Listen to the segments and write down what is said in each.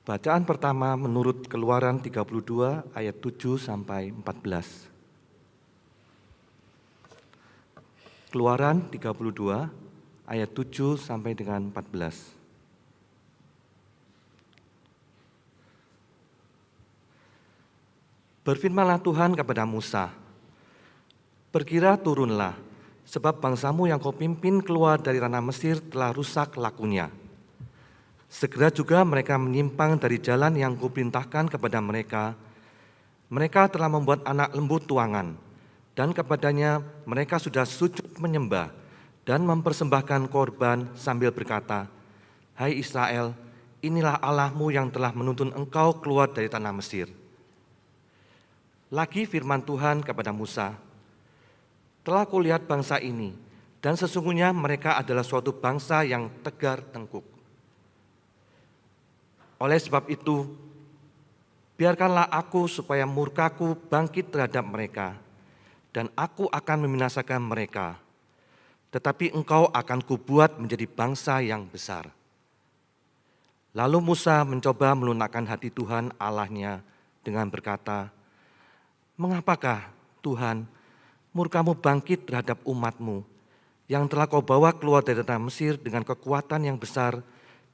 Bacaan pertama menurut Keluaran 32 ayat 7 sampai 14. Keluaran 32 ayat 7 sampai dengan 14. Berfirmanlah Tuhan kepada Musa, "Pergilah turunlah, sebab bangsamu yang kau pimpin keluar dari tanah Mesir telah rusak lakunya. Segera juga mereka menyimpang dari jalan yang kuperintahkan kepada mereka. Mereka telah membuat anak lembu tuangan, dan kepadanya mereka sudah sujud menyembah dan mempersembahkan korban sambil berkata, 'Hai Israel, inilah Allahmu yang telah menuntun engkau keluar dari tanah Mesir.' Lagi firman Tuhan kepada Musa, 'Telah kulihat bangsa ini, dan sesungguhnya mereka adalah suatu bangsa yang tegar tengkuk. Oleh sebab itu, biarkanlah aku supaya murkaku bangkit terhadap mereka, dan aku akan membinasakan mereka. Tetapi engkau akan kubuat menjadi bangsa yang besar.' Lalu Musa mencoba melunakkan hati Tuhan Allahnya dengan berkata, 'Mengapakah Tuhan murkamu bangkit terhadap umatmu yang telah kau bawa keluar dari tanah Mesir dengan kekuatan yang besar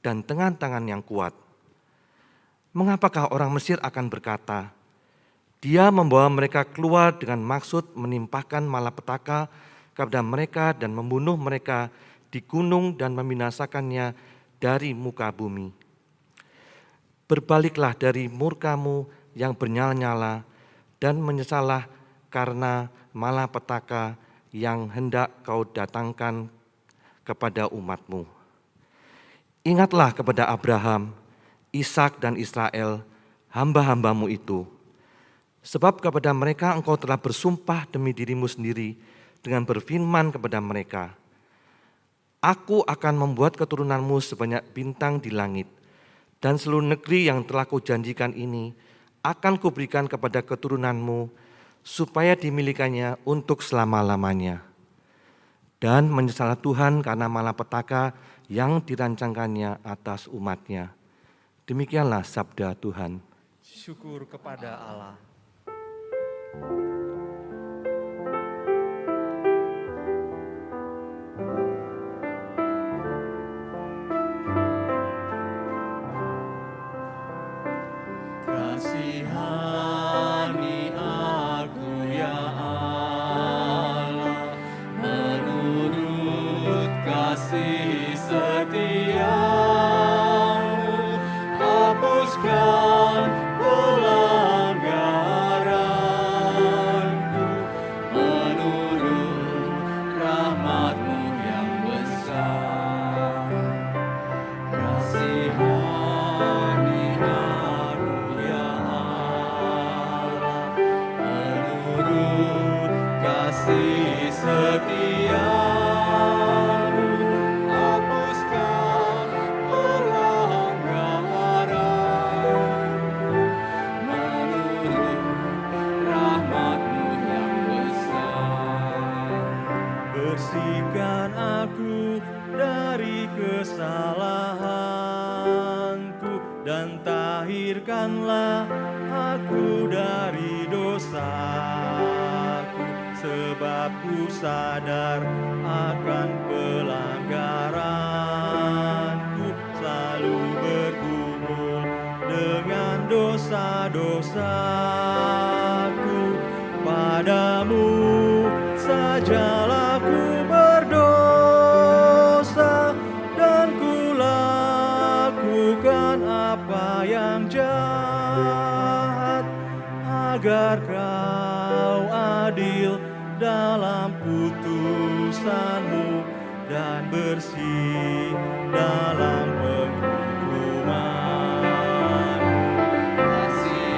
dan dengan tangan yang kuat? Mengapakah orang Mesir akan berkata, Dia membawa mereka keluar dengan maksud menimpahkan malapetaka kepada mereka dan membunuh mereka di gunung dan membinasakannya dari muka bumi. Berbaliklah dari murkamu yang bernyala-nyala dan menyesallah karena malapetaka yang hendak kau datangkan kepada umatmu. Ingatlah kepada Abraham, Ishak dan Israel, hamba-hambamu itu. Sebab kepada mereka engkau telah bersumpah demi dirimu sendiri dengan berfirman kepada mereka, Aku akan membuat keturunanmu sebanyak bintang di langit, dan seluruh negeri yang telah kujanjikan ini akan kuberikan kepada keturunanmu, supaya dimilikannya untuk selama-lamanya. Dan menyesallah Tuhan karena malapetaka yang dirancangkannya atas umatnya. Demikianlah sabda Tuhan. Syukur kepada Allah. Kasihani aku ya Allah, menurut kasih setiamu, hapuskan pelanggaranku, menurut rahmat-Mu yang besar. Kasihani aku ya Allah, menurut kasih setiamu, hapuskan pelanggaranku, menurut rahmat-Mu yang besar. Bersihkan aku dari kesalahanku dan tahirkanlah aku dari dosaku, sebab ku sadar akan pelanggaranku, selalu bergumul dengan dosa-dosaku. Padamu sajalah ku berdosa, dan ku lakukan apa yang jahat, agar Kau adil dalam putusan-Mu dan bersih dalam penghukuman. Kasihani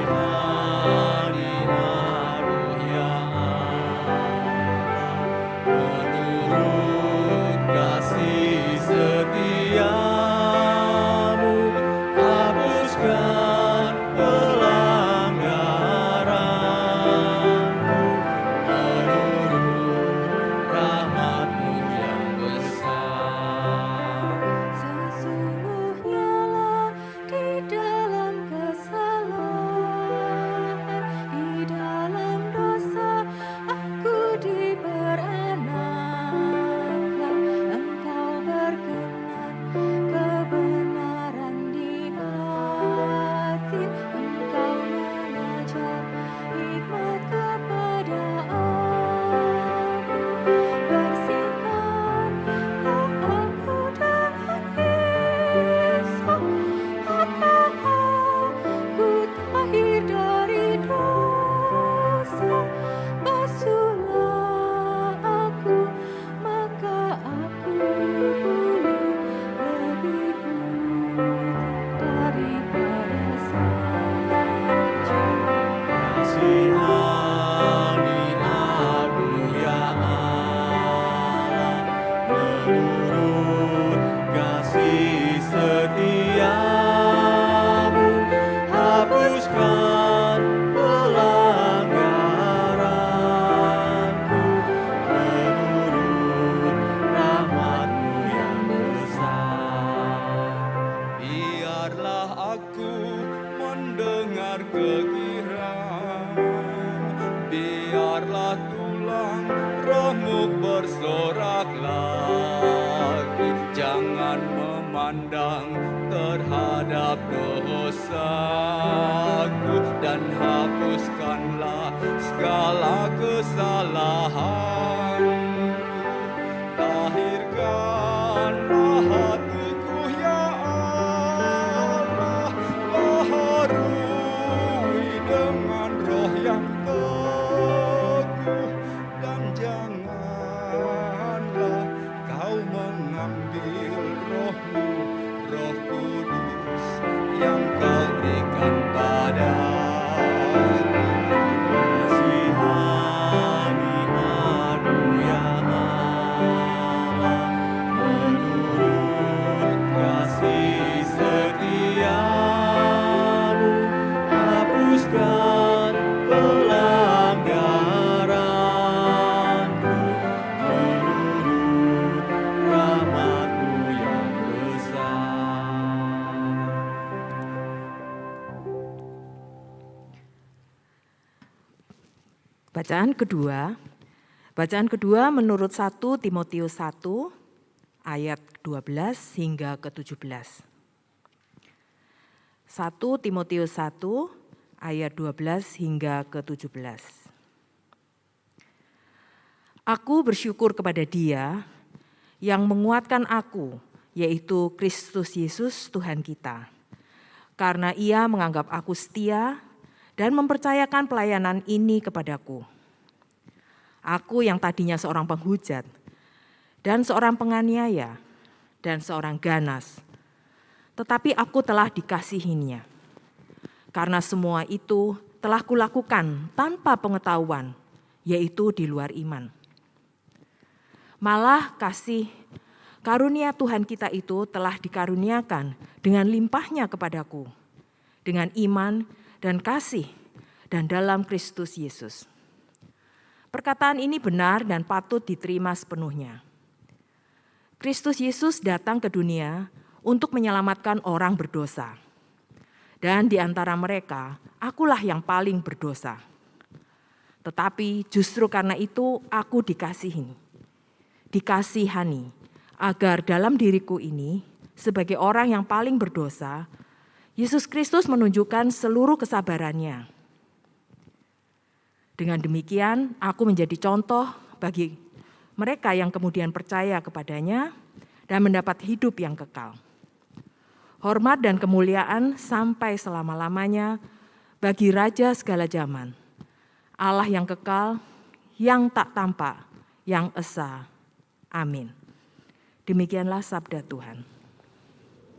aku ya Allah, menurut kasih setiamu, hapuskan pelanggaranku, menurut rahmat-Mu yang besar. Sesungguhnya biarlah aku mendengar kegiran, biarlah tulang remuk bersorak lagi, jangan memandang terhadap dosaku, dan hapuskanlah segala kesalahan. Lahirkanlah hatiku ya Allah, baharui dengan roh yang teguh, dan janganlah kau mengambil roh-Mu, Roh Kudus yang kau berikan padaku. Kasihani aku ya Allah, menurut kasih setiamu, hapuskan pelanggaranku, menurut rahmat-Mu yang besar. Bacaan kedua menurut 1 Timotius 1 ayat 12 hingga ke-17. 1 Timotius 1 ayat 12 hingga ke-17. Aku bersyukur kepada Dia yang menguatkan aku, yaitu Kristus Yesus Tuhan kita, karena Ia menganggap aku setia dan mempercayakan pelayanan ini kepadaku. Aku yang tadinya seorang penghujat, dan seorang penganiaya, dan seorang ganas, tetapi aku telah dikasihinya. Karena semua itu telah kulakukan tanpa pengetahuan, yaitu di luar iman. Malah kasih karunia Tuhan kita itu telah dikaruniakan dengan limpahnya kepadaku, dengan iman dan kasih dan dalam Kristus Yesus. Perkataan ini benar dan patut diterima sepenuhnya. Kristus Yesus datang ke dunia untuk menyelamatkan orang berdosa. Dan di antara mereka, akulah yang paling berdosa. Tetapi justru karena itu aku dikasihani, agar dalam diriku ini, sebagai orang yang paling berdosa, Yesus Kristus menunjukkan seluruh kesabarannya. Dengan demikian, aku menjadi contoh bagi mereka yang kemudian percaya kepadanya dan mendapat hidup yang kekal. Hormat dan kemuliaan sampai selama-lamanya bagi Raja segala zaman, Allah yang kekal, yang tak tampak, yang esa. Amin. Demikianlah sabda Tuhan.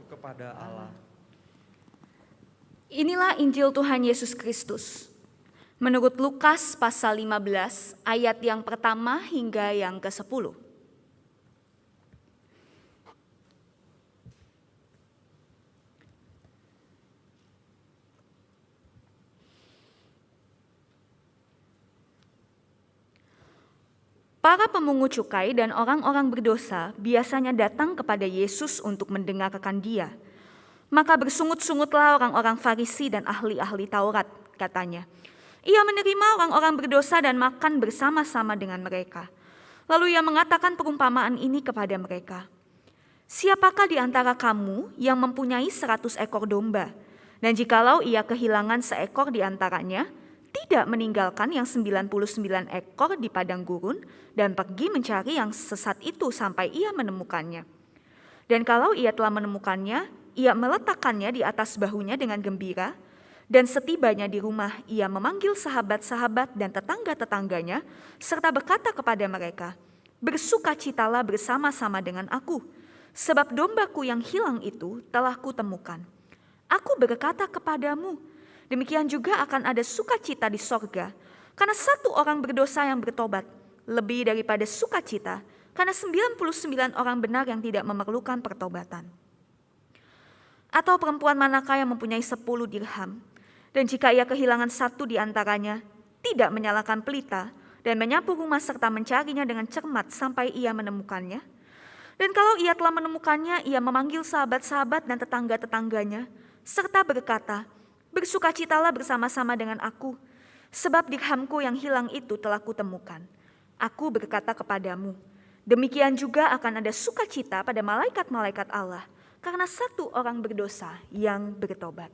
Kepada Allah. Inilah Injil Tuhan Yesus Kristus. Menurut Lukas pasal 15 ayat yang pertama hingga yang ke-10. Para pemungut cukai dan orang-orang berdosa biasanya datang kepada Yesus untuk mendengarkan Dia. Maka bersungut-sungutlah orang-orang Farisi dan ahli-ahli Taurat, katanya. Ia menerima orang-orang berdosa dan makan bersama-sama dengan mereka. Lalu ia mengatakan perumpamaan ini kepada mereka. Siapakah di antara kamu yang mempunyai 100 ekor domba, dan jikalau ia kehilangan seekor di antaranya, tidak meninggalkan yang 99 ekor di padang gurun dan pergi mencari yang sesat itu sampai ia menemukannya. Dan kalau ia telah menemukannya, ia meletakkannya di atas bahunya dengan gembira, dan setibanya di rumah ia memanggil sahabat-sahabat dan tetangga-tetangganya serta berkata kepada mereka, bersukacitalah bersama-sama dengan aku, sebab dombaku yang hilang itu telah kutemukan. Aku berkata kepadamu, demikian juga akan ada sukacita di sorga, karena satu orang berdosa yang bertobat, lebih daripada sukacita, karena 99 orang benar yang tidak memerlukan pertobatan. Atau perempuan manakah yang mempunyai 10 dirham, dan jika ia kehilangan satu di antaranya, tidak menyalakan pelita dan menyapu rumah serta mencarinya dengan cermat sampai ia menemukannya. Dan kalau ia telah menemukannya, ia memanggil sahabat-sahabat dan tetangga-tetangganya, serta berkata, bersukacitalah bersama-sama dengan aku, sebab dirhamku yang hilang itu telah kutemukan. Aku berkata kepadamu, demikian juga akan ada sukacita pada malaikat-malaikat Allah, karena satu orang berdosa yang bertobat.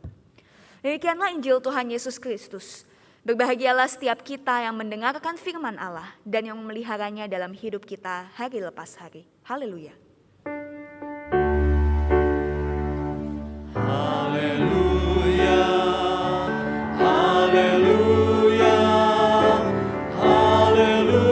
Demikianlah Injil Tuhan Yesus Kristus. Berbahagialah setiap kita yang mendengarkan firman Allah dan yang memeliharanya dalam hidup kita hari lepas hari. Haleluya. Haleluya, haleluya, haleluya.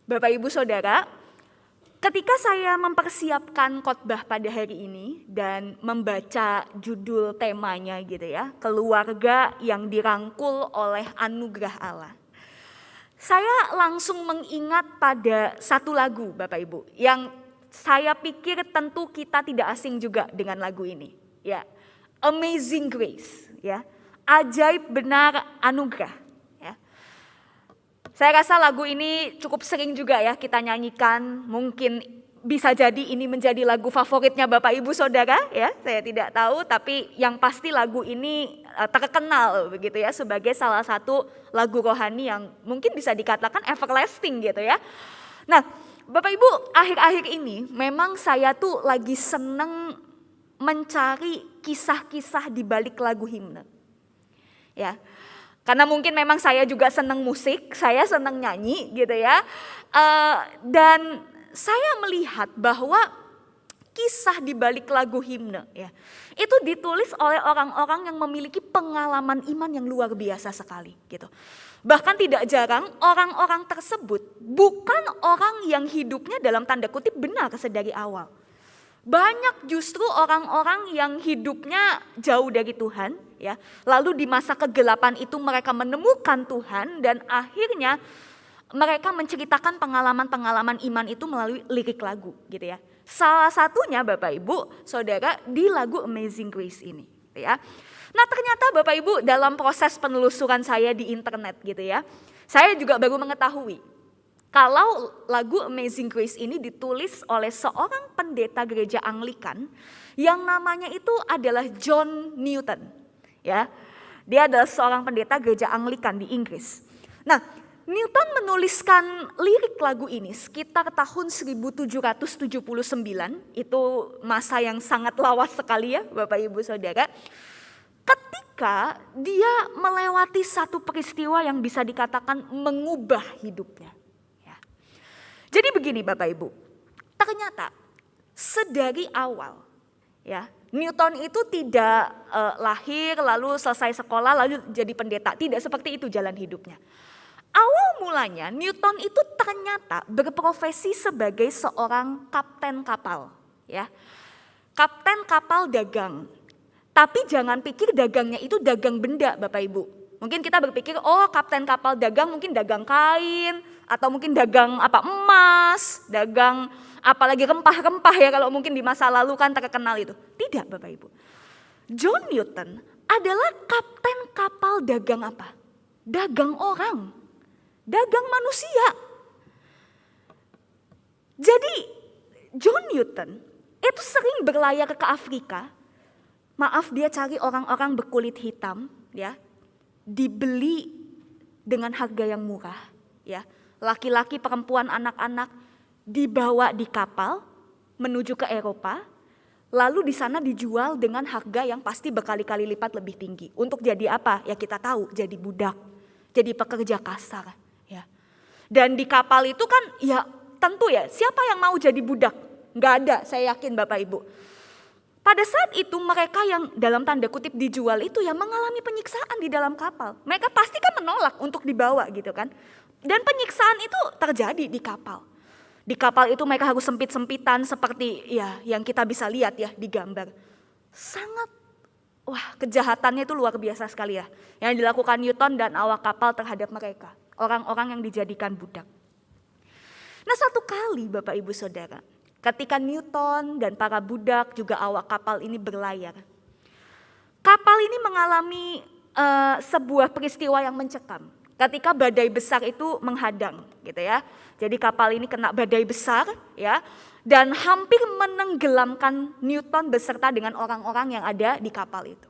Bapak Ibu Saudara, ketika saya mempersiapkan khotbah pada hari ini dan membaca judul temanya gitu ya, keluarga yang dirangkul oleh anugerah Allah. Saya langsung mengingat pada satu lagu Bapak Ibu yang saya pikir tentu kita tidak asing juga dengan lagu ini. Ya, Amazing Grace, ya. Ajaib benar anugerah. Saya rasa lagu ini cukup sering juga ya kita nyanyikan, mungkin bisa jadi ini menjadi lagu favoritnya Bapak Ibu Saudara ya, saya tidak tahu, tapi yang pasti lagu ini terkenal begitu ya sebagai salah satu lagu rohani yang mungkin bisa dikatakan everlasting gitu ya. Nah, Bapak Ibu, akhir-akhir ini memang saya tuh lagi seneng mencari kisah-kisah di balik lagu himne. Ya. Karena mungkin memang saya juga senang musik, saya senang nyanyi gitu ya. Dan saya melihat bahwa kisah di balik lagu himne ya, itu ditulis oleh orang-orang yang memiliki pengalaman iman yang luar biasa sekali gitu. Bahkan tidak jarang orang-orang tersebut bukan orang yang hidupnya dalam tanda kutip benar sedari awal. Banyak justru orang-orang yang hidupnya jauh dari Tuhan ya. Lalu di masa kegelapan itu mereka menemukan Tuhan dan akhirnya mereka menceritakan pengalaman-pengalaman iman itu melalui lirik lagu gitu ya. Salah satunya Bapak Ibu Saudara di lagu Amazing Grace ini ya. Nah, ternyata Bapak Ibu dalam proses penelusuran saya di internet gitu ya, saya juga baru mengetahui kalau lagu Amazing Grace ini ditulis oleh seorang pendeta gereja Anglikan yang namanya itu adalah John Newton. Ya, dia adalah seorang pendeta gereja Anglikan di Inggris. Nah, Newton menuliskan lirik lagu ini sekitar tahun 1779, itu masa yang sangat lawas sekali ya Bapak Ibu Saudara. Ketika dia melewati satu peristiwa yang bisa dikatakan mengubah hidupnya. Jadi begini Bapak Ibu, ternyata sedari awal ya Newton itu tidak lahir lalu selesai sekolah lalu jadi pendeta, tidak seperti itu jalan hidupnya. Awal mulanya Newton itu ternyata berprofesi sebagai seorang kapten kapal ya. Kapten kapal dagang. Tapi jangan pikir dagangnya itu dagang benda Bapak Ibu. Mungkin kita berpikir oh kapten kapal dagang mungkin dagang kain atau mungkin dagang emas, dagang apalagi rempah-rempah ya kalau mungkin di masa lalu kan terkenal itu. Tidak Bapak Ibu. John Newton adalah kapten kapal dagang apa? Dagang orang. Dagang manusia. Jadi John Newton itu sering berlayar ke Afrika. Maaf, dia cari orang-orang berkulit hitam ya. Dibeli dengan harga yang murah ya. Laki-laki, perempuan, anak-anak dibawa di kapal menuju ke Eropa, lalu di sana dijual dengan harga yang pasti berkali-kali lipat lebih tinggi. Untuk jadi apa? Ya kita tahu, jadi budak, jadi pekerja kasar ya. Dan di kapal itu kan ya tentu ya, siapa yang mau jadi budak? Nggak ada, saya yakin Bapak Ibu. Pada saat itu mereka yang dalam tanda kutip dijual itu ya mengalami penyiksaan di dalam kapal. Mereka pasti kan menolak untuk dibawa gitu kan. Dan penyiksaan itu terjadi di kapal. Di kapal itu mereka harus sempit-sempitan seperti ya yang kita bisa lihat ya di gambar. Sangat kejahatannya itu luar biasa sekali ya. Yang dilakukan Newton dan awak kapal terhadap mereka. orang-orang yang dijadikan budak. Nah, satu kali Bapak Ibu Saudara, ketika Newton dan para budak juga awak kapal ini berlayar, kapal ini mengalami sebuah peristiwa yang mencekam. Ketika badai besar itu menghadang, gitu ya. Jadi kapal ini kena badai besar, ya, dan hampir menenggelamkan Newton beserta dengan orang-orang yang ada di kapal itu.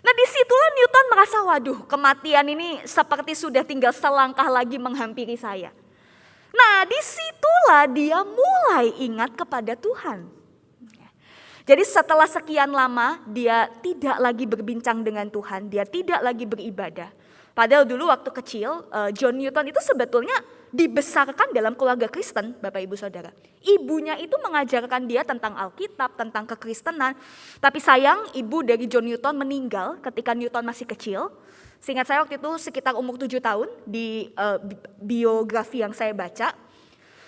Nah, disitulah Newton merasa, waduh, kematian ini seperti sudah tinggal selangkah lagi menghampiri saya. Nah, disitulah dia mulai ingat kepada Tuhan. Jadi setelah sekian lama dia tidak lagi berbincang dengan Tuhan, dia tidak lagi beribadah. Padahal dulu waktu kecil John Newton itu sebetulnya dibesarkan dalam keluarga Kristen, Bapak Ibu Saudara. Ibunya itu mengajarkan dia tentang Alkitab, tentang kekristenan. Tapi sayang ibu dari John Newton meninggal ketika Newton masih kecil. Seingat saya waktu itu sekitar umur 7 tahun di biografi yang saya baca.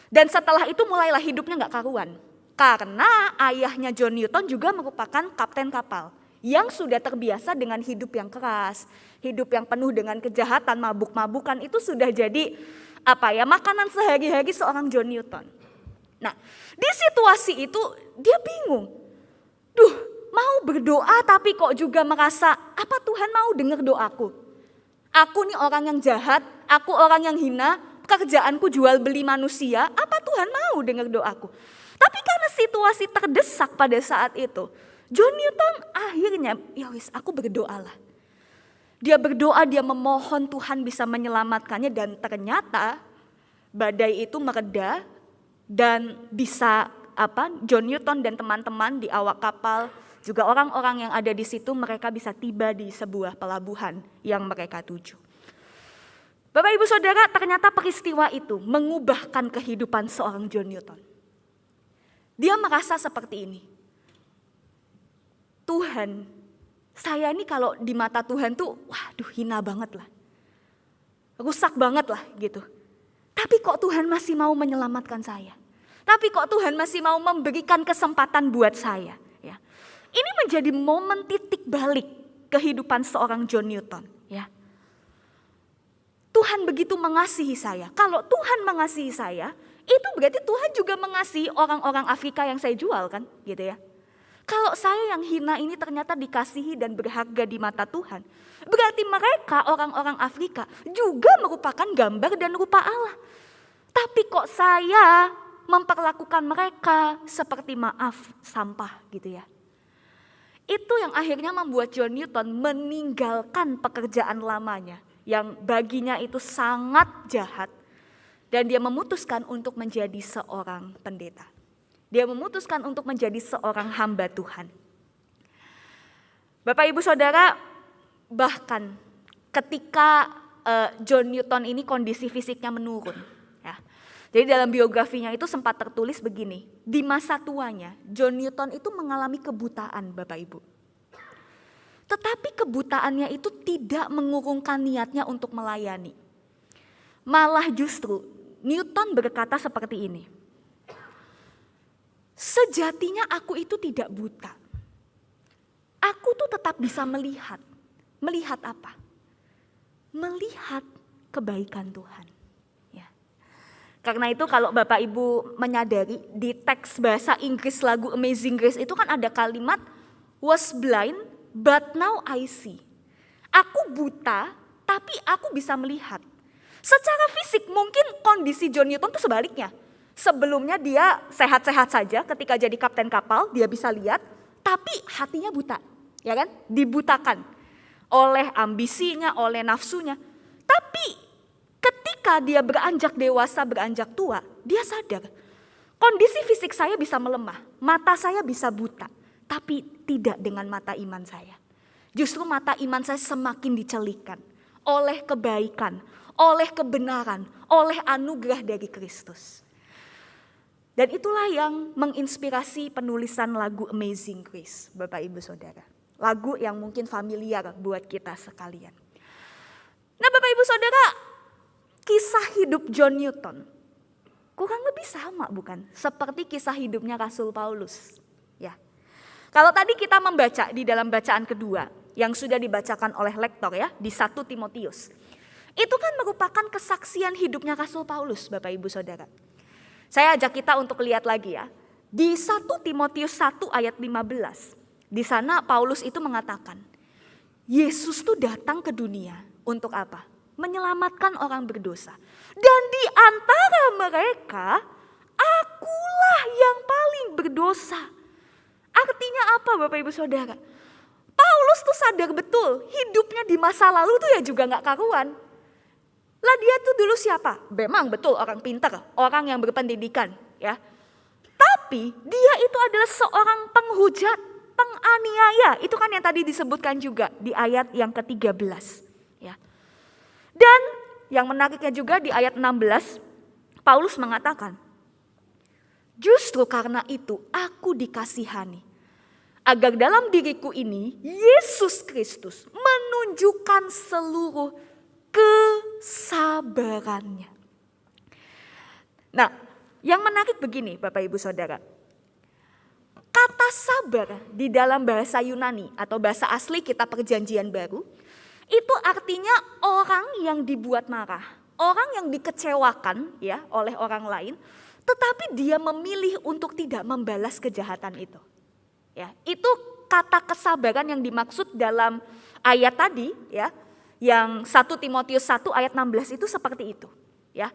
Dan setelah itu mulailah hidupnya gak karuan. Karena ayahnya John Newton juga merupakan kapten kapal yang sudah terbiasa dengan hidup yang keras, hidup yang penuh dengan kejahatan, mabuk-mabukan, itu sudah jadi makanan sehari-hari seorang John Newton. Nah, di situasi itu dia bingung. Mau berdoa tapi kok juga merasa apa Tuhan mau dengar doaku? Aku nih orang yang jahat, aku orang yang hina, pekerjaanku jual beli manusia, apa Tuhan mau dengar doaku? Tapi karena situasi terdesak pada saat itu, John Newton akhirnya, ya wis, aku berdoalah. Dia berdoa, dia memohon Tuhan bisa menyelamatkannya, dan ternyata badai itu mereda dan bisa John Newton dan teman-teman di awak kapal, juga orang-orang yang ada di situ, mereka bisa tiba di sebuah pelabuhan yang mereka tuju. Bapak Ibu Saudara, ternyata peristiwa itu mengubahkan kehidupan seorang John Newton. Dia merasa seperti ini. Tuhan, saya ini kalau di mata Tuhan tuh, waduh, hina banget lah. Rusak banget lah gitu. Tapi kok Tuhan masih mau menyelamatkan saya? Tapi kok Tuhan masih mau memberikan kesempatan buat saya? Ya. Ini menjadi momen titik balik kehidupan seorang John Newton. Ya. Tuhan begitu mengasihi saya. Kalau Tuhan mengasihi saya, itu berarti Tuhan juga mengasihi orang-orang Afrika yang saya jual kan, gitu ya. Kalau saya yang hina ini ternyata dikasihi dan berharga di mata Tuhan, berarti mereka orang-orang Afrika juga merupakan gambar dan rupa Allah. Tapi kok saya memperlakukan mereka seperti sampah gitu ya. Itu yang akhirnya membuat John Newton meninggalkan pekerjaan lamanya yang baginya itu sangat jahat. Dan dia memutuskan untuk menjadi seorang pendeta. Dia memutuskan untuk menjadi seorang hamba Tuhan. Bapak Ibu Saudara, bahkan ketika John Newton ini kondisi fisiknya menurun. Ya. Jadi dalam biografinya itu sempat tertulis begini. Di masa tuanya John Newton itu mengalami kebutaan, Bapak Ibu. Tetapi kebutaannya itu tidak mengurungkan niatnya untuk melayani. Malah justru Newton berkata seperti ini. Sejatinya aku itu tidak buta. Aku tuh tetap bisa melihat. Melihat apa? Melihat kebaikan Tuhan. Ya. Karena itu kalau Bapak Ibu menyadari di teks bahasa Inggris lagu Amazing Grace itu kan ada kalimat was blind but now I see. Aku buta tapi aku bisa melihat. Secara fisik mungkin kondisi John Newton itu sebaliknya. Sebelumnya dia sehat-sehat saja, ketika jadi kapten kapal dia bisa lihat, tapi hatinya buta, ya kan? Dibutakan oleh ambisinya, oleh nafsunya. Tapi ketika dia beranjak dewasa, beranjak tua, dia sadar kondisi fisik saya bisa melemah, mata saya bisa buta, tapi tidak dengan mata iman saya. Justru mata iman saya semakin dicelikan oleh kebaikan, oleh kebenaran, oleh anugerah dari Kristus. Dan itulah yang menginspirasi penulisan lagu Amazing Grace, Bapak Ibu Saudara. Lagu yang mungkin familiar buat kita sekalian. Nah Bapak Ibu Saudara, kisah hidup John Newton kurang lebih sama bukan? Seperti kisah hidupnya Rasul Paulus. Ya. Kalau tadi kita membaca di dalam bacaan kedua yang sudah dibacakan oleh lektor ya di 1 Timotius. Itu kan merupakan kesaksian hidupnya Rasul Paulus, Bapak Ibu Saudara. Saya ajak kita untuk lihat lagi ya. Di 1 Timotius 1 ayat 15. Di sana Paulus itu mengatakan, Yesus tuh datang ke dunia untuk apa? Menyelamatkan orang berdosa. Dan di antara mereka, akulah yang paling berdosa. Artinya apa Bapak Ibu Saudara? Paulus tuh sadar betul hidupnya di masa lalu tuh ya juga gak karuan. Lah dia tuh dulu siapa? Memang betul orang pintar, orang yang berpendidikan ya. Tapi dia itu adalah seorang penghujat, penganiaya. Itu kan yang tadi disebutkan juga di ayat yang ke-13 ya. Dan yang menariknya juga di ayat 16 Paulus mengatakan, justru karena itu aku dikasihani, agar dalam diriku ini Yesus Kristus menunjukkan seluruh kesabarannya. Nah, yang menarik begini Bapak Ibu Saudara. Kata sabar di dalam bahasa Yunani atau bahasa asli kitab Perjanjian Baru, itu artinya orang yang dibuat marah, orang yang dikecewakan ya oleh orang lain, tetapi dia memilih untuk tidak membalas kejahatan itu. Ya, itu kata kesabaran yang dimaksud dalam ayat tadi ya. Yang 1 Timotius 1 ayat 16 itu seperti itu ya.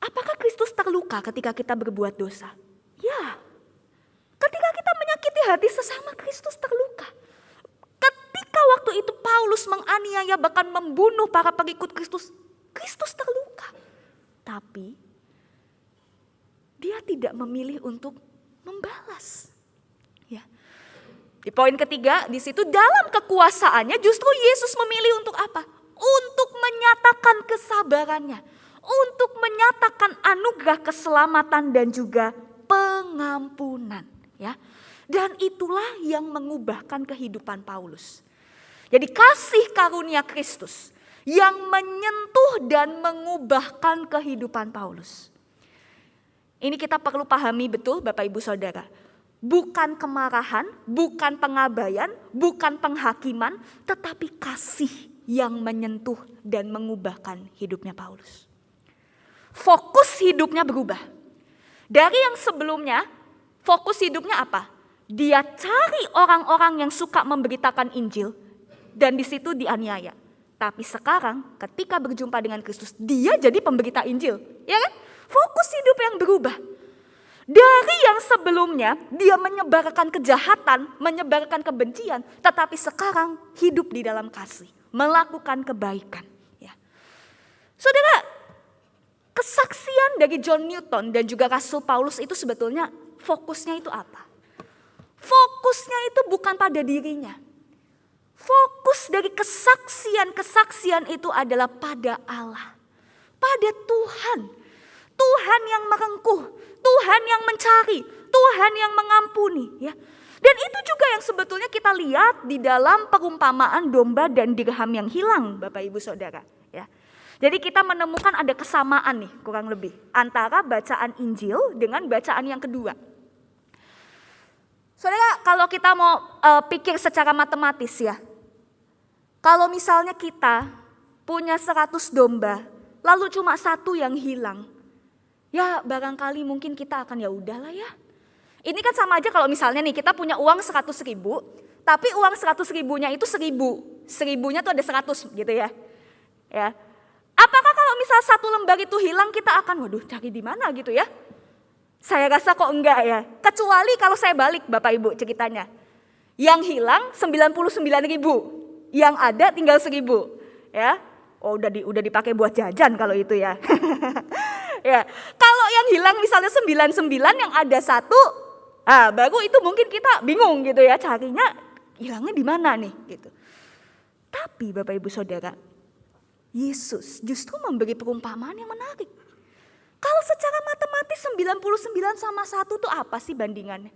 Apakah Kristus terluka ketika kita berbuat dosa? Ya. Ketika kita menyakiti hati sesama, Kristus terluka. Ketika waktu itu Paulus menganiaya bahkan membunuh para pengikut Kristus, Kristus terluka. Tapi dia tidak memilih untuk membalas. Ya. Di poin ketiga, di situ dalam kekuasaannya justru Yesus memilih untuk apa? Untuk menyatakan kesabarannya, untuk menyatakan anugerah keselamatan dan juga pengampunan, ya. Dan itulah yang mengubahkan kehidupan Paulus. Jadi kasih karunia Kristus yang menyentuh dan mengubahkan kehidupan Paulus. Ini kita perlu pahami betul Bapak Ibu Saudara. Bukan kemarahan, bukan pengabaian, bukan penghakiman, tetapi kasih yang menyentuh dan mengubahkan hidupnya Paulus. Fokus hidupnya berubah. Dari yang sebelumnya, fokus hidupnya apa? Dia cari orang-orang yang suka memberitakan Injil dan di situ dianiaya. Tapi sekarang ketika berjumpa dengan Kristus, dia jadi pemberita Injil. Ya kan? Fokus hidup yang berubah. Dari yang sebelumnya dia menyebarkan kejahatan, menyebarkan kebencian, tetapi sekarang hidup di dalam kasih, melakukan kebaikan. Ya. Saudara, kesaksian dari John Newton dan juga Rasul Paulus itu sebetulnya fokusnya itu apa? Fokusnya itu bukan pada dirinya. Fokus dari kesaksian itu adalah pada Allah, pada Tuhan. Tuhan yang merengkuh, Tuhan yang mencari, Tuhan yang mengampuni, ya. Dan itu juga yang sebetulnya kita lihat di dalam perumpamaan domba dan dirham yang hilang, Bapak Ibu Saudara, ya. Jadi kita menemukan ada kesamaan nih kurang lebih antara bacaan Injil dengan bacaan yang kedua. Saudara, kalau kita mau pikir secara matematis ya. Kalau misalnya kita punya 100 domba, lalu cuma satu yang hilang. Ya barangkali mungkin kita akan ya udahlah ya. Ini kan sama aja kalau misalnya nih kita punya uang 100.000, tapi uang 100.000-nya itu 1.000. 1.000-nya tuh ada 100 gitu ya. Ya. Apakah kalau misal satu lembar itu hilang kita akan waduh cari di mana gitu ya? Saya rasa kok enggak ya. Kecuali kalau saya balik Bapak Ibu ceritanya. Yang hilang 99.000, yang ada tinggal 1.000. Ya. Oh udah dipakai buat jajan kalau itu ya. Ya, kalau yang hilang misalnya 99 yang ada 1, baru itu mungkin kita bingung gitu ya carinya hilangnya di mana nih gitu. Tapi Bapak Ibu Saudara, Yesus justru memberi perumpamaan yang menarik. Kalau secara matematis 99 sama 1 itu apa sih bandingannya?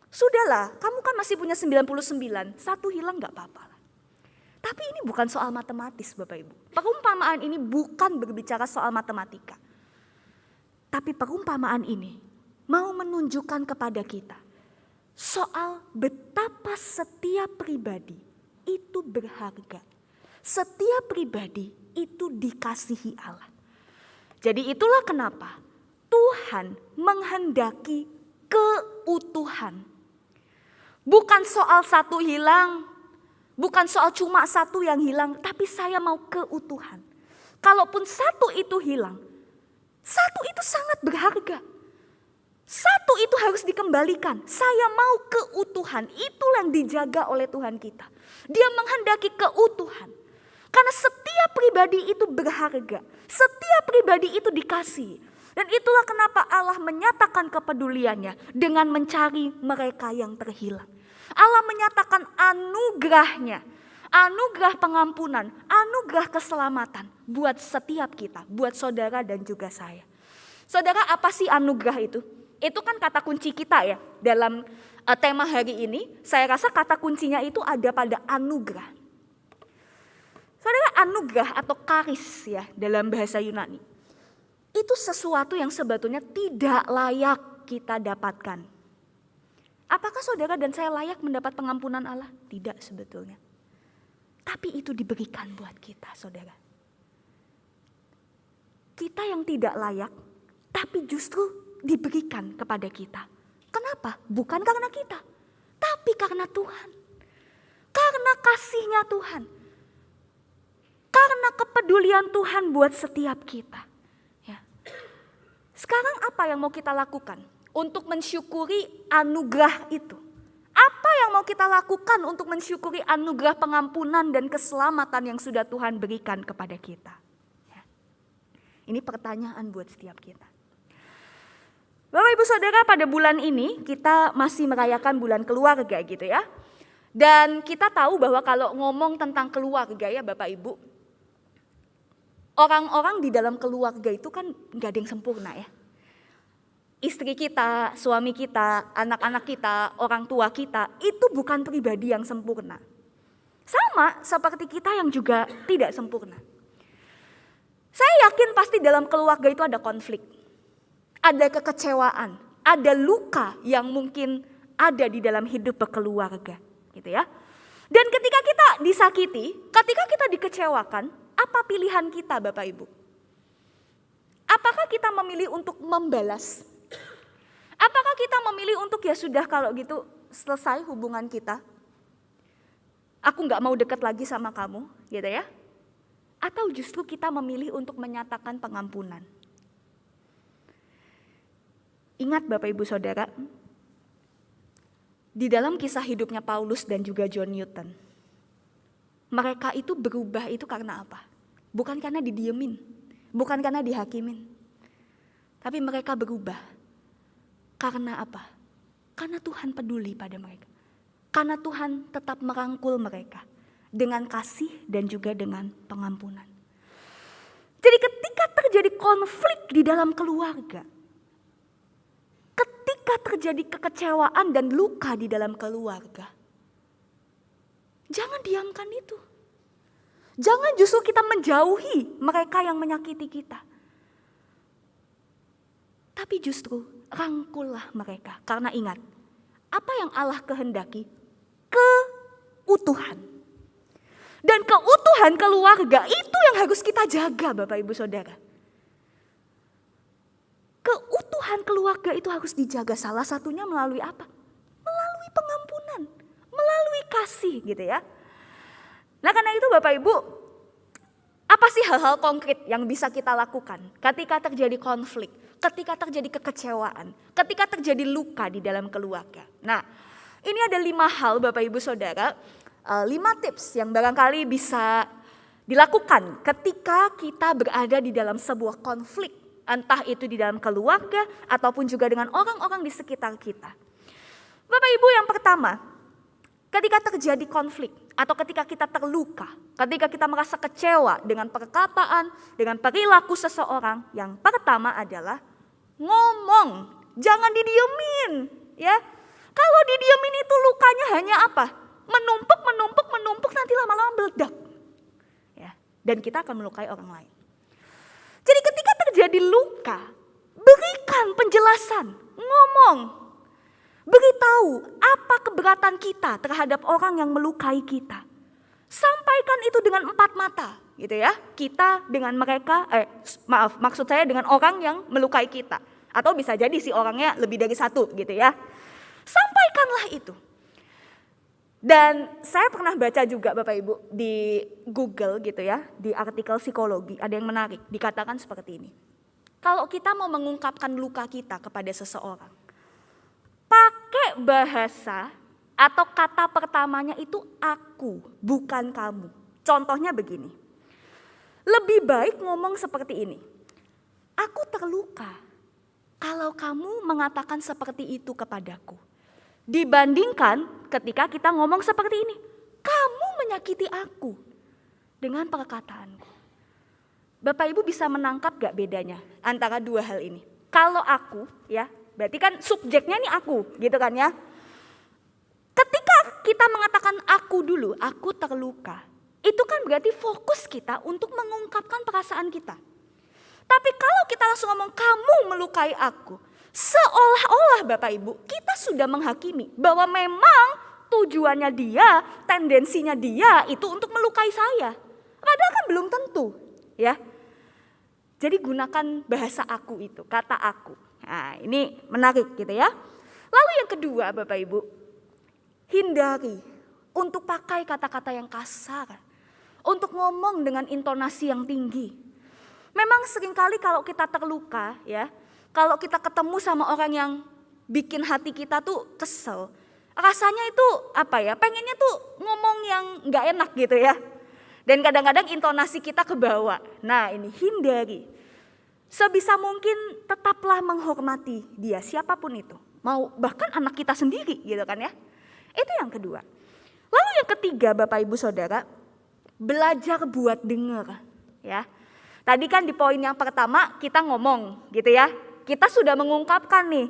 Sudahlah, kamu kan masih punya 99, 1 hilang gak apa-apa. Tapi ini bukan soal matematis Bapak Ibu. Perumpamaan ini bukan berbicara soal matematika. Tapi perumpamaan ini mau menunjukkan kepada kita soal betapa setiap pribadi itu berharga. Setiap pribadi itu dikasihi Allah. Jadi itulah kenapa Tuhan menghendaki keutuhan. Bukan soal satu hilang, bukan soal cuma satu yang hilang, tapi saya mau keutuhan. Kalaupun satu itu hilang, satu itu sangat berharga. Satu itu harus dikembalikan. Saya mau keutuhan. Itulah yang dijaga oleh Tuhan kita. Dia menghendaki keutuhan. Karena setiap pribadi itu berharga. Setiap pribadi itu dikasihi. Dan itulah kenapa Allah menyatakan kepeduliannya dengan mencari mereka yang terhilang. Allah menyatakan anugerahnya. Anugerah pengampunan, anugerah keselamatan buat setiap kita, buat saudara dan juga saya. Saudara, apa sih anugerah itu? Itu kan kata kunci kita ya dalam tema hari ini. Saya rasa kata kuncinya itu ada pada anugerah. Saudara, anugerah atau karis ya dalam bahasa Yunani. Itu sesuatu yang sebetulnya tidak layak kita dapatkan. Apakah saudara dan saya layak mendapat pengampunan Allah? Tidak sebetulnya. Tapi itu diberikan buat kita, saudara. Kita yang tidak layak, tapi justru diberikan kepada kita. Kenapa? Bukan karena kita, tapi karena Tuhan. Karena kasihnya Tuhan. Karena kepedulian Tuhan buat setiap kita. Ya. Sekarang apa yang mau kita lakukan untuk mensyukuri anugerah itu? Apa yang mau kita lakukan untuk mensyukuri anugerah pengampunan dan keselamatan yang sudah Tuhan berikan kepada kita? Ya. Ini pertanyaan buat setiap kita. Bapak Ibu Saudara, pada bulan ini kita masih merayakan bulan keluarga gitu ya. Dan kita tahu bahwa kalau ngomong tentang keluarga ya Bapak Ibu, orang-orang di dalam keluarga itu kan gak ada yang sempurna ya. Istri kita, suami kita, anak-anak kita, orang tua kita, itu bukan pribadi yang sempurna. Sama seperti kita yang juga tidak sempurna. Saya yakin pasti dalam keluarga itu ada konflik. Ada kekecewaan, ada luka yang mungkin ada di dalam hidup berkeluarga, gitu ya. Dan ketika kita disakiti, ketika kita dikecewakan, apa pilihan kita Bapak Ibu? Apakah kita memilih untuk membalas? Apakah kita memilih untuk ya sudah kalau gitu selesai hubungan kita? Aku gak mau dekat lagi sama kamu, gitu ya. Atau justru kita memilih untuk menyatakan pengampunan? Ingat Bapak Ibu Saudara, di dalam kisah hidupnya Paulus dan juga John Newton, mereka itu berubah itu karena apa? Bukan karena didiemin, bukan karena dihakimin. Tapi mereka berubah karena apa? Karena Tuhan peduli pada mereka. Karena Tuhan tetap merangkul mereka dengan kasih dan juga dengan pengampunan. Jadi ketika terjadi konflik di dalam keluarga, ketika terjadi kekecewaan dan luka di dalam keluarga, jangan diamkan itu. Jangan justru kita menjauhi mereka yang menyakiti kita. Tapi justru rangkullah mereka. Karena ingat, apa yang Allah kehendaki? Keutuhan. Dan keutuhan keluarga itu yang harus kita jaga Bapak Ibu Saudara. Keutuhan keluarga itu harus dijaga, salah satunya melalui apa? Melalui pengampunan, melalui kasih gitu ya. Nah karena itu Bapak Ibu, apa sih hal-hal konkret yang bisa kita lakukan ketika terjadi konflik, ketika terjadi kekecewaan, ketika terjadi luka di dalam keluarga. Nah ini ada 5 hal Bapak Ibu Saudara, 5 tips yang barangkali bisa dilakukan ketika kita berada di dalam sebuah konflik. Entah itu di dalam keluarga ataupun juga dengan orang-orang di sekitar kita. Bapak Ibu, yang pertama, ketika terjadi konflik atau ketika kita terluka, ketika kita merasa kecewa dengan perkataan, dengan perilaku seseorang, yang pertama adalah ngomong, jangan didiemin, ya. Kalau didiemin itu lukanya hanya apa? Menumpuk, nanti lama-lama meledak. Ya, dan kita akan melukai orang lain. Jadi ketika terjadi luka, berikan penjelasan, ngomong. Beritahu apa keberatan kita terhadap orang yang melukai kita. Sampaikan itu dengan empat mata, gitu ya. Kita dengan mereka, maksud saya dengan orang yang melukai kita. Atau bisa jadi si orangnya lebih dari satu, gitu ya. Sampaikanlah itu. Dan saya pernah baca juga Bapak Ibu di Google gitu ya, di artikel psikologi, ada yang menarik, dikatakan seperti ini. Kalau kita mau mengungkapkan luka kita kepada seseorang, pakai bahasa atau kata pertamanya itu aku, bukan kamu. Contohnya begini, lebih baik ngomong seperti ini, aku terluka kalau kamu mengatakan seperti itu kepadaku. Dibandingkan ketika kita ngomong seperti ini, kamu menyakiti aku dengan perkataanku. Bapak Ibu bisa menangkap gak bedanya antara dua hal ini? Kalau aku ya, berarti kan subjeknya nih aku gitu kan ya. Ketika kita mengatakan aku dulu, aku terluka, itu kan berarti fokus kita untuk mengungkapkan perasaan kita. Tapi kalau kita langsung ngomong kamu melukai aku, seolah-olah Bapak Ibu kita sudah menghakimi bahwa memang tujuannya dia, tendensinya dia itu untuk melukai saya. Padahal kan belum tentu ya. Jadi gunakan bahasa aku itu, kata aku. Nah ini menarik gitu ya. Lalu yang kedua Bapak Ibu, hindari untuk pakai kata-kata yang kasar. Untuk ngomong dengan intonasi yang tinggi. Memang seringkali kalau kita terluka ya, kalau kita ketemu sama orang yang bikin hati kita tuh kesel, rasanya itu apa ya, pengennya tuh ngomong yang gak enak gitu ya. Dan kadang-kadang intonasi kita ke bawah. Nah ini hindari. Sebisa mungkin tetaplah menghormati dia, siapapun itu. Mau bahkan anak kita sendiri gitu kan ya. Itu yang kedua. Lalu yang ketiga Bapak Ibu Saudara, belajar buat dengar ya. Tadi kan di poin yang pertama kita ngomong gitu ya. Kita sudah mengungkapkan nih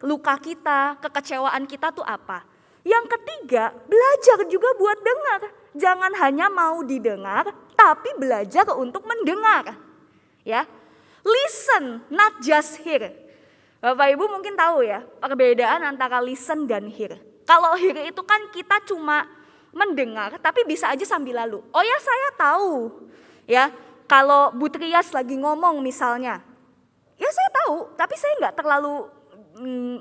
luka kita, kekecewaan kita tuh apa. Yang ketiga, belajar juga buat dengar. Jangan hanya mau didengar, tapi belajar untuk mendengar. Ya, listen, not just hear. Bapak Ibu mungkin tahu ya, perbedaan antara listen dan hear. Kalau hear itu kan kita cuma mendengar, tapi bisa aja sambil lalu. Oh ya saya tahu, ya kalau Bu Trias lagi ngomong misalnya, ya saya tahu, tapi saya nggak terlalu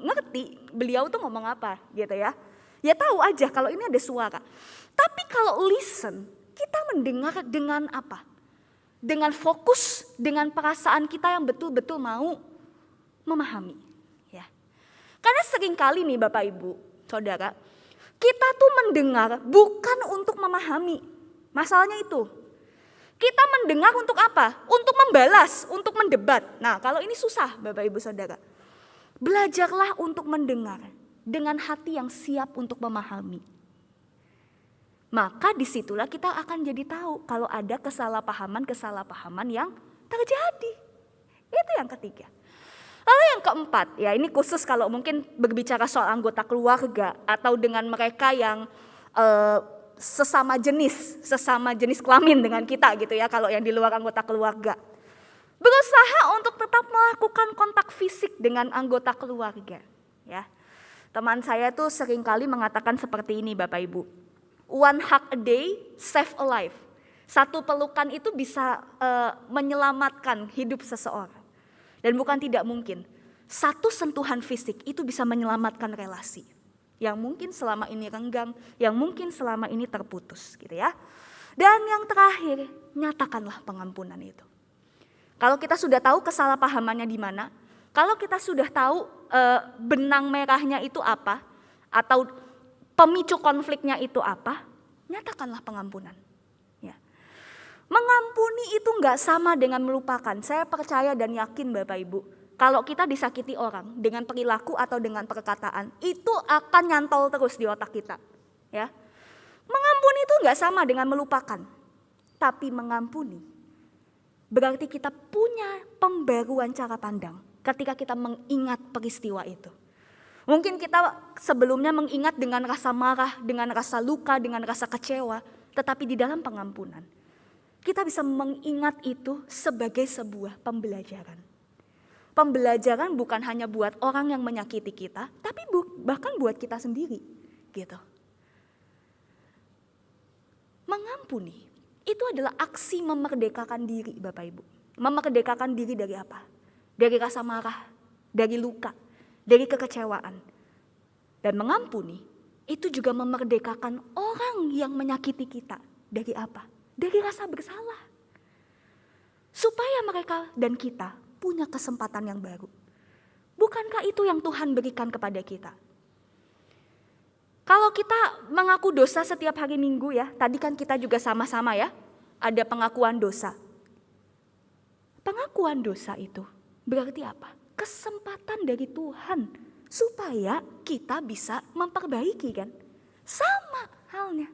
ngerti beliau tuh ngomong apa gitu ya. Ya tahu aja kalau ini ada suara. Tapi kalau listen, kita mendengar dengan apa? Dengan fokus, dengan perasaan kita yang betul-betul mau memahami. Ya. Karena seringkali nih Bapak Ibu, Saudara, kita tuh mendengar bukan untuk memahami. Masalahnya itu. Kita mendengar untuk apa? Untuk membalas, untuk mendebat. Nah kalau ini susah Bapak Ibu Saudara. Belajarlah untuk mendengar dengan hati yang siap untuk memahami. Maka disitulah kita akan jadi tahu kalau ada kesalahpahaman yang terjadi. Itu yang ketiga. Lalu yang keempat, ya ini khusus kalau mungkin berbicara soal anggota keluarga atau dengan mereka yang sesama jenis kelamin dengan kita gitu ya, kalau yang di luar anggota keluarga. Berusaha untuk tetap melakukan kontak fisik dengan anggota keluarga. Ya, teman saya tuh seringkali mengatakan seperti ini Bapak Ibu. One hug a day, save a life. Satu pelukan itu bisa menyelamatkan hidup seseorang. Dan bukan tidak mungkin, satu sentuhan fisik itu bisa menyelamatkan relasi. Yang mungkin selama ini renggang, yang mungkin selama ini terputus gitu ya. Dan yang terakhir, nyatakanlah pengampunan itu. Kalau kita sudah tahu kesalahpahamannya di mana, kalau kita sudah tahu benang merahnya itu apa, atau pemicu konfliknya itu apa, nyatakanlah pengampunan. Ya. Mengampuni itu nggak sama dengan melupakan. Saya percaya dan yakin Bapak Ibu, kalau kita disakiti orang dengan perilaku atau dengan perkataan, itu akan nyantol terus di otak kita. Ya. Mengampuni itu nggak sama dengan melupakan, tapi mengampuni berarti kita punya pembaruan cara pandang ketika kita mengingat peristiwa itu. Mungkin kita sebelumnya mengingat dengan rasa marah, dengan rasa luka, dengan rasa kecewa, tetapi di dalam pengampunan kita bisa mengingat itu sebagai sebuah pembelajaran. Pembelajaran bukan hanya buat orang yang menyakiti kita, tapi bahkan buat kita sendiri, gitu. Mengampuni itu adalah aksi memerdekakan diri, Bapak Ibu. Memerdekakan diri dari apa? Dari rasa marah, dari luka, dari kekecewaan. Dan mengampuni itu juga memerdekakan orang yang menyakiti kita. Dari apa? Dari rasa bersalah. Supaya mereka dan kita punya kesempatan yang baru. Bukankah itu yang Tuhan berikan kepada kita? Kalau kita mengaku dosa setiap hari Minggu ya, tadi kan kita juga sama-sama ya, ada pengakuan dosa. Pengakuan dosa itu berarti apa? Kesempatan dari Tuhan supaya kita bisa memperbaiki kan. Sama halnya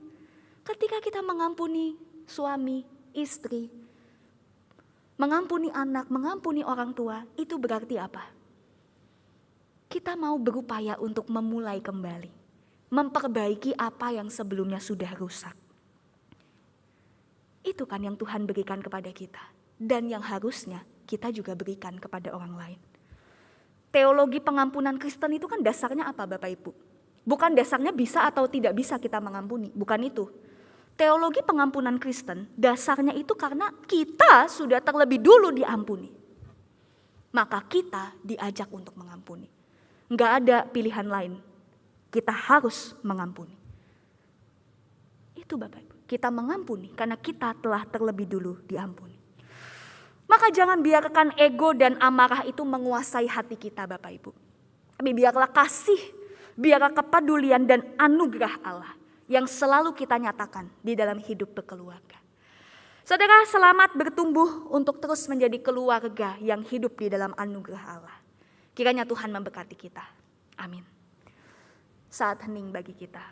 ketika kita mengampuni suami, istri, mengampuni anak, mengampuni orang tua, itu berarti apa? Kita mau berupaya untuk memulai kembali. Memperbaiki apa yang sebelumnya sudah rusak. Itu kan yang Tuhan berikan kepada kita. Dan yang harusnya kita juga berikan kepada orang lain. Teologi pengampunan Kristen itu kan dasarnya apa Bapak Ibu? Bukan dasarnya bisa atau tidak bisa kita mengampuni. Bukan itu. Teologi pengampunan Kristen dasarnya itu karena kita sudah terlebih dulu diampuni. Maka kita diajak untuk mengampuni. Nggak ada pilihan lain. Kita harus mengampuni. Itu Bapak Ibu. Kita mengampuni karena kita telah terlebih dulu diampuni. Maka jangan biarkan ego dan amarah itu menguasai hati kita Bapak Ibu. Tapi biarlah kasih, biarlah kepedulian dan anugerah Allah yang selalu kita nyatakan di dalam hidup berkeluarga. Saudara, selamat bertumbuh untuk terus menjadi keluarga yang hidup di dalam anugerah Allah. Kiranya Tuhan memberkati kita. Amin. Saat hening bagi kita.